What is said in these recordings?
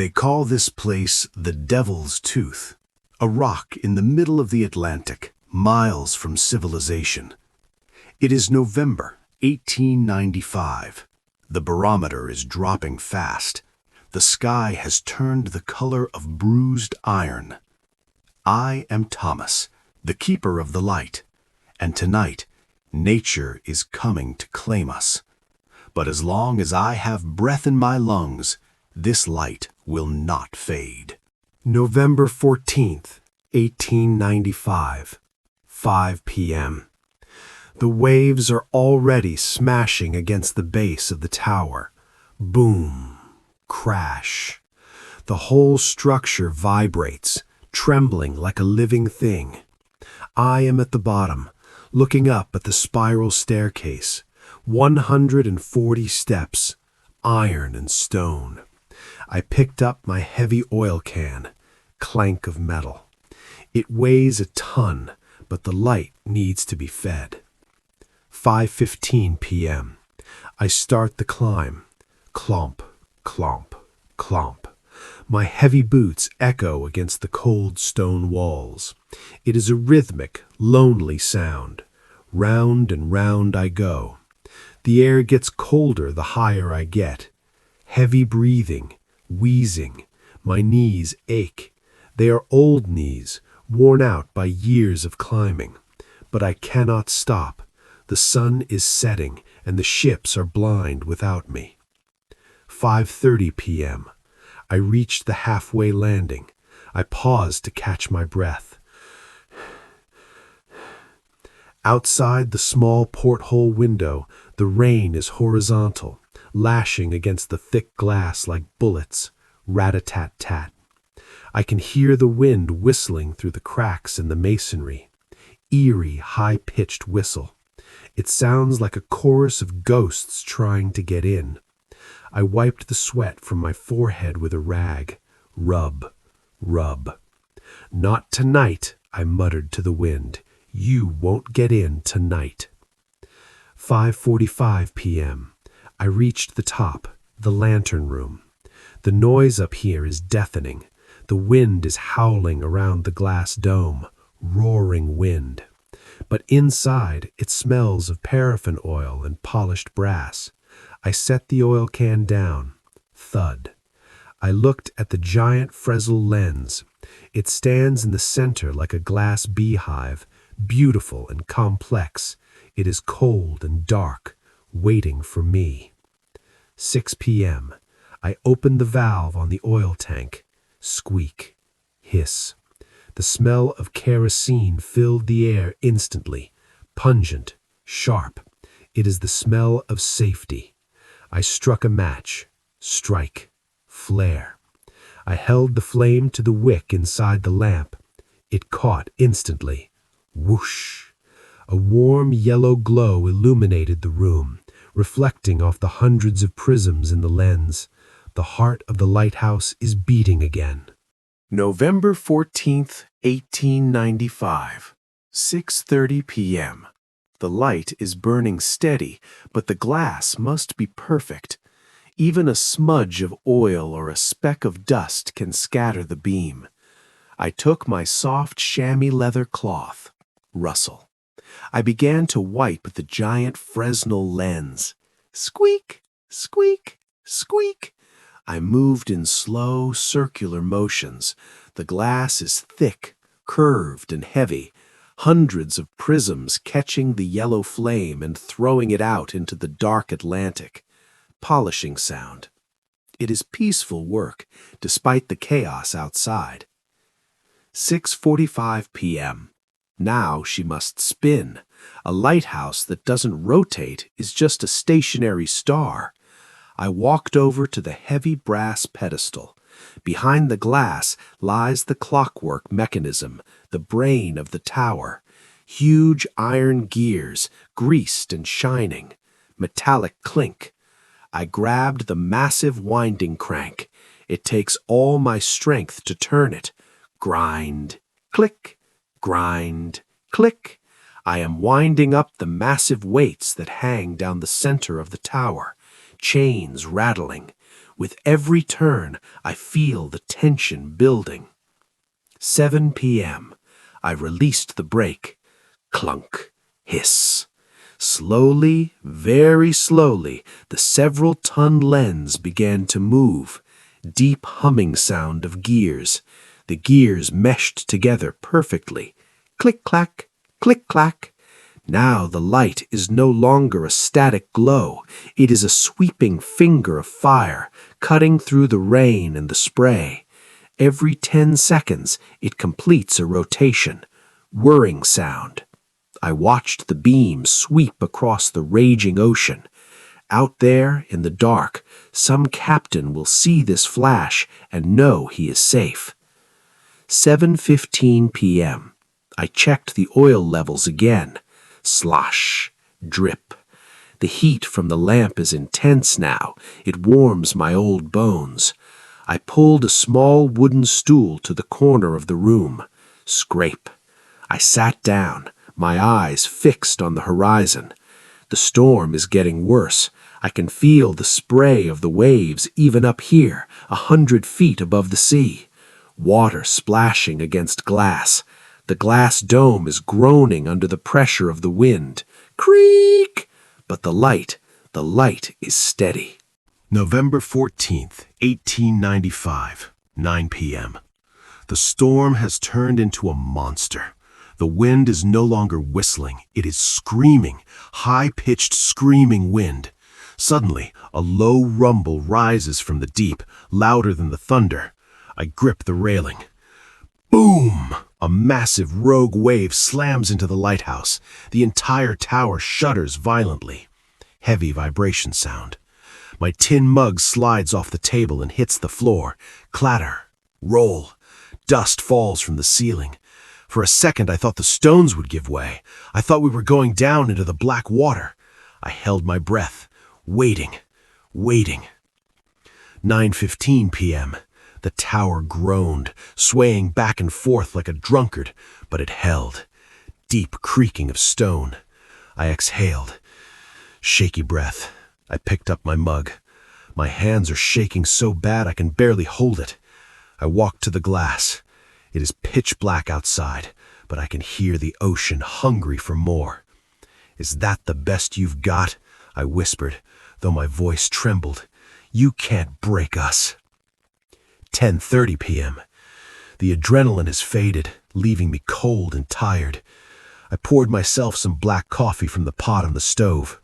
They call this place the Devil's Tooth, a rock in the middle of the Atlantic, miles from civilization. It is November 1895. The barometer is dropping fast. The sky has turned the color of bruised iron. I am Thomas, the keeper of the light, and tonight, nature is coming to claim us. But as long as I have breath in my lungs, this light will not fade. November 14th, 1895, 5 p.m. The waves are already smashing against the base of the tower. Boom, crash. The whole structure vibrates, trembling like a living thing. I am at the bottom, looking up at the spiral staircase. 140 steps, iron and stone. I picked up my heavy oil can, clank of metal. It weighs a ton, but the light needs to be fed. 5:15 p.m. I start the climb. Clomp, clomp, clomp. My heavy boots echo against the cold stone walls. It is a rhythmic, lonely sound. Round and round I go. The air gets colder the higher I get. Heavy breathing, wheezing. My knees ache. They are old knees, worn out by years of climbing. But I cannot stop. The sun is setting, and the ships are blind without me. 5:30 p.m. I reached the halfway landing. I paused to catch my breath. Outside the small porthole window, the rain is horizontal, lashing against the thick glass like bullets. Rat-a-tat-tat. I can hear the wind whistling through the cracks in the masonry. Eerie, high-pitched whistle. It sounds like a chorus of ghosts trying to get in. I wiped the sweat from my forehead with a rag. Rub, rub. Not tonight, I muttered to the wind. You won't get in tonight. 5:45 p.m. I reached the top, the lantern room. The noise up here is deafening. The wind is howling around the glass dome, roaring wind. But inside, it smells of paraffin oil and polished brass. I set the oil can down. Thud. I looked at the giant Fresnel lens. It stands in the center like a glass beehive, beautiful and complex. It is cold and dark, waiting for me. 6 p.m. I opened the valve on the oil tank. Squeak. Hiss. The smell of kerosene filled the air instantly. Pungent. Sharp. It is the smell of safety. I struck a match. Strike. Flare. I held the flame to the wick inside the lamp. It caught instantly. Whoosh! A warm yellow glow illuminated the room, reflecting off the hundreds of prisms in the lens. The heart of the lighthouse is beating again. November 14th, 1895, 6:30 p.m. The light is burning steady, but the glass must be perfect. Even a smudge of oil or a speck of dust can scatter the beam. I took my soft chamois leather cloth. Rustle. I began to wipe the giant Fresnel lens. Squeak, squeak, squeak. I moved in slow, circular motions. The glass is thick, curved, and heavy. Hundreds of prisms catching the yellow flame and throwing it out into the dark Atlantic. Polishing sound. It is peaceful work, despite the chaos outside. 6:45 p.m. Now she must spin. A lighthouse that doesn't rotate is just a stationary star. I walked over to the heavy brass pedestal. Behind the glass lies the clockwork mechanism, the brain of the tower. Huge iron gears, greased and shining. Metallic clink. I grabbed the massive winding crank. It takes all my strength to turn it. Grind, click, grind, click. I am winding up the massive weights that hang down the center of the tower. Chains rattling. With every turn, I feel the tension building. 7 p.m. I released the brake. Clunk, hiss. Slowly, very slowly, the several-ton lens began to move. Deep humming sound of gears. The gears meshed together perfectly. Click-clack, click-clack. Now the light is no longer a static glow. It is a sweeping finger of fire, cutting through the rain and the spray. Every 10 seconds, it completes a rotation. Whirring sound. I watched the beam sweep across the raging ocean. Out there, in the dark, some captain will see this flash and know he is safe. 7:15 p.m. I checked the oil levels again. Slosh, drip. The heat from the lamp is intense now. It warms my old bones. I pulled a small wooden stool to the corner of the room. Scrape. I sat down, my eyes fixed on the horizon. The storm is getting worse. I can feel the spray of the waves even up here, 100 feet above the sea. Water splashing against glass. The glass dome is groaning under the pressure of the wind. Creak! But the light is steady. November 14th, 1895, 9 p.m. The storm has turned into a monster. The wind is no longer whistling. It is screaming, high-pitched screaming wind. Suddenly, a low rumble rises from the deep, louder than the thunder. I grip the railing. Boom! A massive rogue wave slams into the lighthouse. The entire tower shudders violently. Heavy vibration sound. My tin mug slides off the table and hits the floor. Clatter. Roll. Dust falls from the ceiling. For a second, I thought the stones would give way. I thought we were going down into the black water. I held my breath, waiting. 9:15 p.m. The tower groaned, swaying back and forth like a drunkard, but it held. Deep creaking of stone. I exhaled. Shaky breath. I picked up my mug. My hands are shaking so bad I can barely hold it. I walked to the glass. It is pitch black outside, but I can hear the ocean hungry for more. "Is that the best you've got?" I whispered, though my voice trembled. "You can't break us." 10:30 p.m. The adrenaline has faded, leaving me cold and tired. I poured myself some black coffee from the pot on the stove.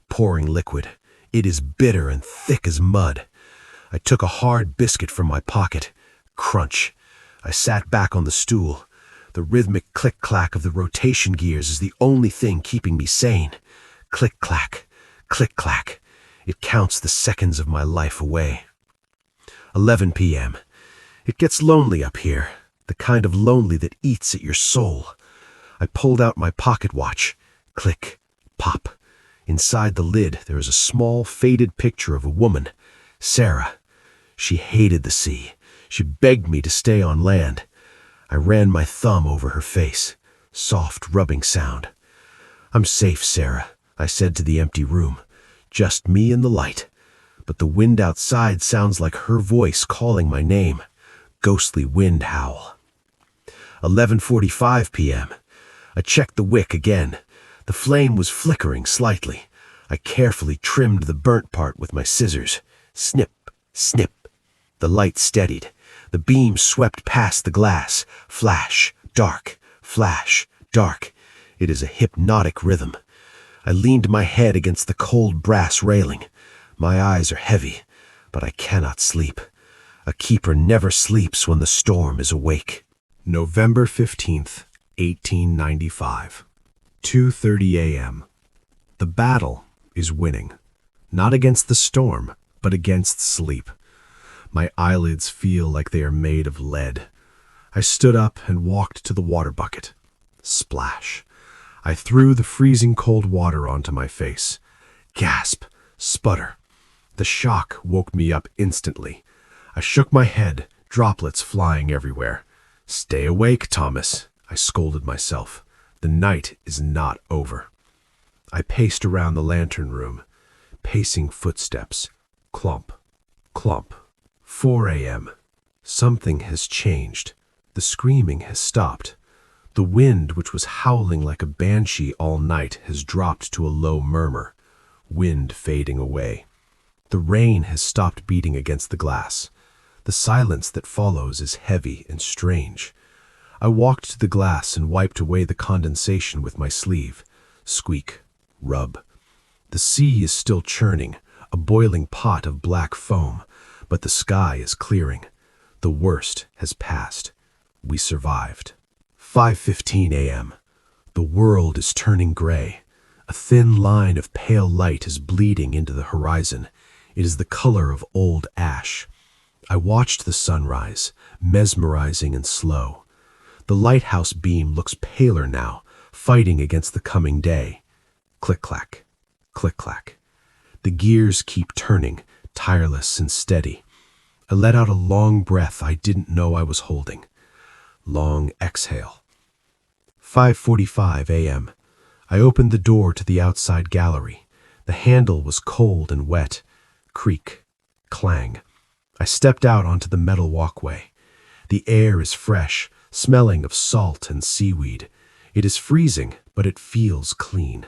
Pouring liquid. It is bitter and thick as mud. I took a hard biscuit from my pocket. Crunch. I sat back on the stool. The rhythmic click-clack of the rotation gears is the only thing keeping me sane. Click-clack, click-clack. It counts the seconds of my life away. 11 p.m. It gets lonely up here, the kind of lonely that eats at your soul. I pulled out my pocket watch. Click, pop. Inside the lid, there is a small, faded picture of a woman, Sarah. She hated the sea. She begged me to stay on land. I ran my thumb over her face. Soft rubbing sound. "I'm safe, Sarah," I said to the empty room. "Just me and the light." But the wind outside sounds like her voice calling my name. Ghostly wind howl. 11:45 p.m. I checked the wick again. The flame was flickering slightly. I carefully trimmed the burnt part with my scissors. Snip, snip. The light steadied. The beam swept past the glass. Flash, dark, flash, dark. It is a hypnotic rhythm. I leaned my head against the cold brass railing. My eyes are heavy, but I cannot sleep. A keeper never sleeps when the storm is awake. November 15th, 1895. 2:30 a.m. The battle is winning. Not against the storm, but against sleep. My eyelids feel like they are made of lead. I stood up and walked to the water bucket. Splash. I threw the freezing cold water onto my face. Gasp. Sputter. The shock woke me up instantly. I shook my head, droplets flying everywhere. "Stay awake, Thomas," I scolded myself. "The night is not over." I paced around the lantern room, pacing footsteps. Clomp, Clomp. 4 a.m. Something has changed. The screaming has stopped. The wind, which was howling like a banshee all night, has dropped to a low murmur. Wind fading away. The rain has stopped beating against the glass. The silence that follows is heavy and strange. I walked to the glass and wiped away the condensation with my sleeve. Squeak. Rub. The sea is still churning, a boiling pot of black foam, but the sky is clearing. The worst has passed. We survived. 5:15 a.m. The world is turning gray. A thin line of pale light is bleeding into the horizon. It is the color of old ash. I watched the sunrise, mesmerizing and slow. The lighthouse beam looks paler now, fighting against the coming day. Click-clack, click-clack. The gears keep turning, tireless and steady. I let out a long breath I didn't know I was holding. Long exhale. 5:45 a.m. I opened the door to the outside gallery. The handle was cold and wet. Creak, clang. I stepped out onto the metal walkway. The air is fresh, smelling of salt and seaweed. It is freezing, but it feels clean.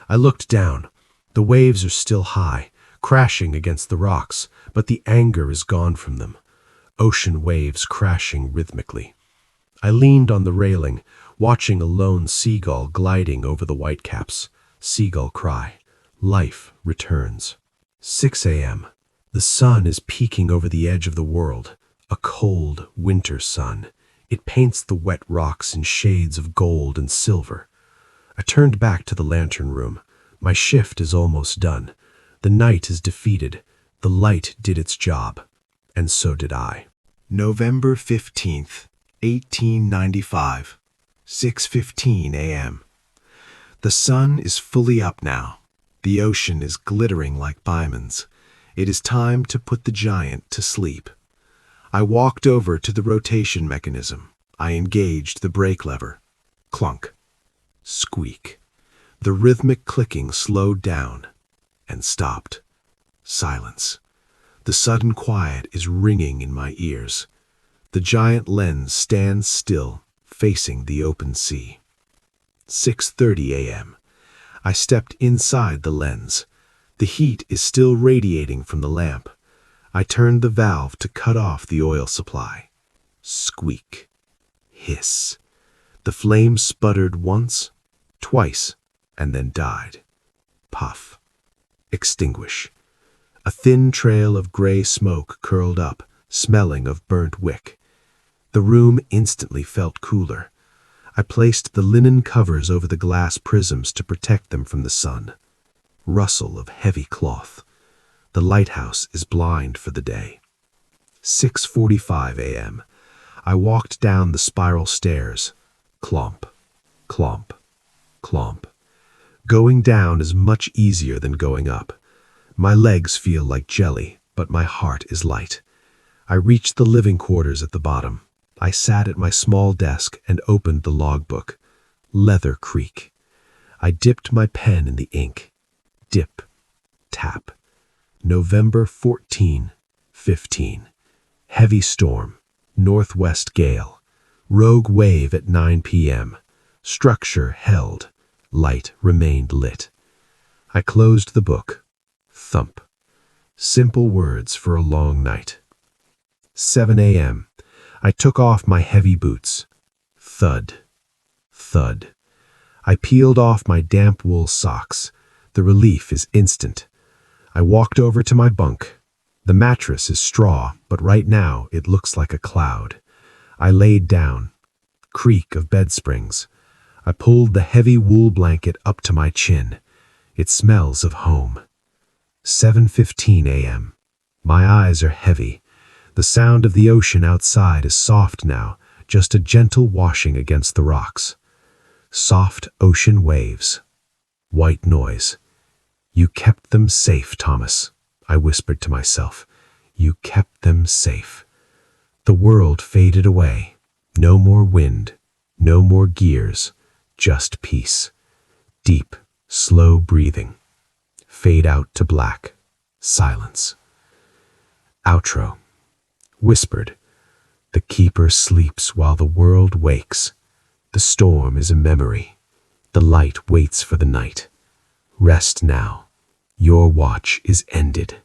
I looked down. The waves are still high, crashing against the rocks, but the anger is gone from them. Ocean waves crashing rhythmically. I leaned on the railing, watching a lone seagull gliding over the whitecaps. Seagull cry. Life returns. 6 a.m. The sun is peeking over the edge of the world, a cold winter sun. It paints the wet rocks in shades of gold and silver. I turned back to the lantern room. My shift is almost done. The night is defeated. The light did its job, and so did I. November 15th, 1895, 6:15 a.m. The sun is fully up now. The ocean is glittering like diamonds. It is time to put the giant to sleep. I walked over to the rotation mechanism. I engaged the brake lever. Clunk. Squeak. The rhythmic clicking slowed down and stopped. Silence. The sudden quiet is ringing in my ears. The giant lens stands still, facing the open sea. 6:30 a.m. I stepped inside the lens. The heat is still radiating from the lamp. I turned the valve to cut off the oil supply. Squeak. Hiss. The flame sputtered once, twice, and then died. Puff. Extinguish. A thin trail of gray smoke curled up, smelling of burnt wick. The room instantly felt cooler. I placed the linen covers over the glass prisms to protect them from the sun. Rustle of heavy cloth. The lighthouse is blind for the day. 6:45 a.m. I walked down the spiral stairs. Clomp, clomp, clomp. Going down is much easier than going up. My legs feel like jelly, but my heart is light. I reached the living quarters at the bottom. I sat at my small desk and opened the logbook. Leather creak. I dipped my pen in the ink. Dip. Tap. November 14:15. Heavy storm. Northwest gale. Rogue wave at 9 p.m. Structure held. Light remained lit. I closed the book. Thump. Simple words for a long night. 7 a.m. I took off my heavy boots. Thud. Thud. I peeled off my damp wool socks. The relief is instant. I walked over to my bunk. The mattress is straw, but right now it looks like a cloud. I laid down. Creak of bed springs. I pulled the heavy wool blanket up to my chin. It smells of home. 7:15 a.m. My eyes are heavy. The sound of the ocean outside is soft now, just a gentle washing against the rocks. Soft ocean waves. White noise. You kept them safe, Thomas, I whispered to myself. You kept them safe. The world faded away. No more wind, no more gears, just peace. Deep, slow breathing. Fade out to black. Silence. Outro. Whispered. The keeper sleeps while the world wakes. The storm is a memory. The light waits for the night. Rest now. Your watch is ended.